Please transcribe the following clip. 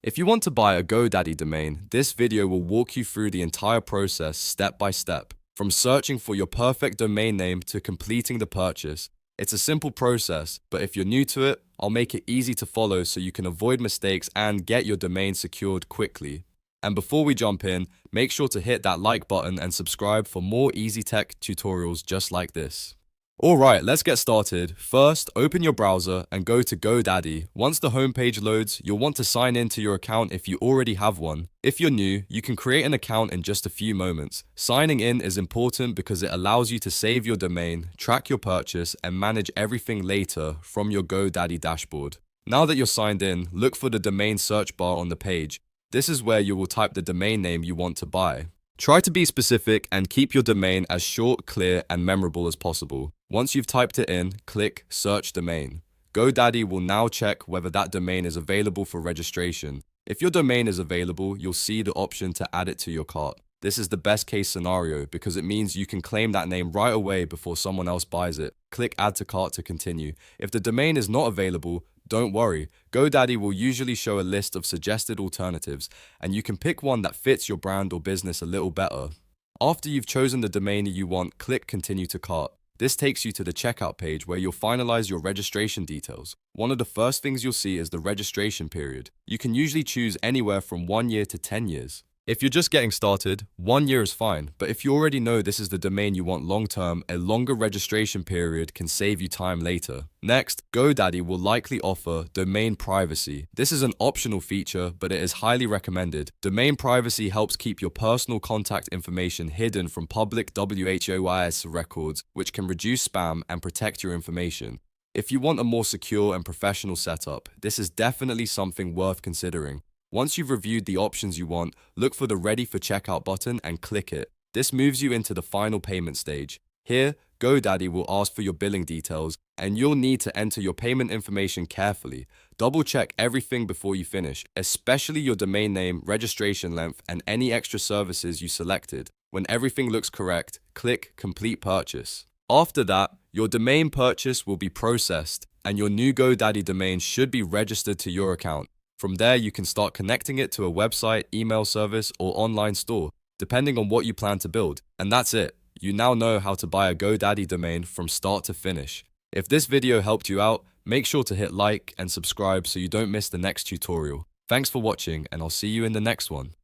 If you want to buy a GoDaddy domain, this video will walk you through the entire process step by step, from searching for your perfect domain name to completing the purchase. It's a simple process, but if you're new to it, I'll make it easy to follow so you can avoid mistakes and get your domain secured quickly. And before we jump in, make sure to hit that like button and subscribe for more easy tech tutorials just like this. Alright, let's get started. First, open your browser and go to GoDaddy. Once the homepage loads, you'll want to sign in to your account if you already have one. If you're new, you can create an account in just a few moments. Signing in is important because it allows you to save your domain, track your purchase, and manage everything later from your GoDaddy dashboard. Now that you're signed in, look for the domain search bar on the page. This is where you will type the domain name you want to buy. Try to be specific and keep your domain as short, clear, and memorable as possible. Once you've typed it in, click Search Domain. GoDaddy will now check whether that domain is available for registration. If your domain is available, you'll see the option to add it to your cart. This is the best case scenario because it means you can claim that name right away before someone else buys it. Click Add to Cart to continue. If the domain is not available, don't worry. GoDaddy will usually show a list of suggested alternatives, and you can pick one that fits your brand or business a little better. After you've chosen the domain you want, click Continue to Cart. This takes you to the checkout page where you'll finalize your registration details. One of the first things you'll see is the registration period. You can usually choose anywhere from 1 year to 10 years. If you're just getting started, 1 year is fine, but if you already know this is the domain you want long-term, a longer registration period can save you time later. Next, GoDaddy will likely offer domain privacy. This is an optional feature, but it is highly recommended. Domain privacy helps keep your personal contact information hidden from public WHOIS records, which can reduce spam and protect your information. If you want a more secure and professional setup, this is definitely something worth considering. Once you've reviewed the options you want, look for the Ready for Checkout button and click it. This moves you into the final payment stage. Here, GoDaddy will ask for your billing details, and you'll need to enter your payment information carefully. Double check everything before you finish, especially your domain name, registration length, and any extra services you selected. When everything looks correct, click Complete Purchase. After that, your domain purchase will be processed, and your new GoDaddy domain should be registered to your account. From there, you can start connecting it to a website, email service, or online store, depending on what you plan to build. And that's it. You now know how to buy a GoDaddy domain from start to finish. If this video helped you out, make sure to hit like and subscribe so you don't miss the next tutorial. Thanks for watching, and I'll see you in the next one.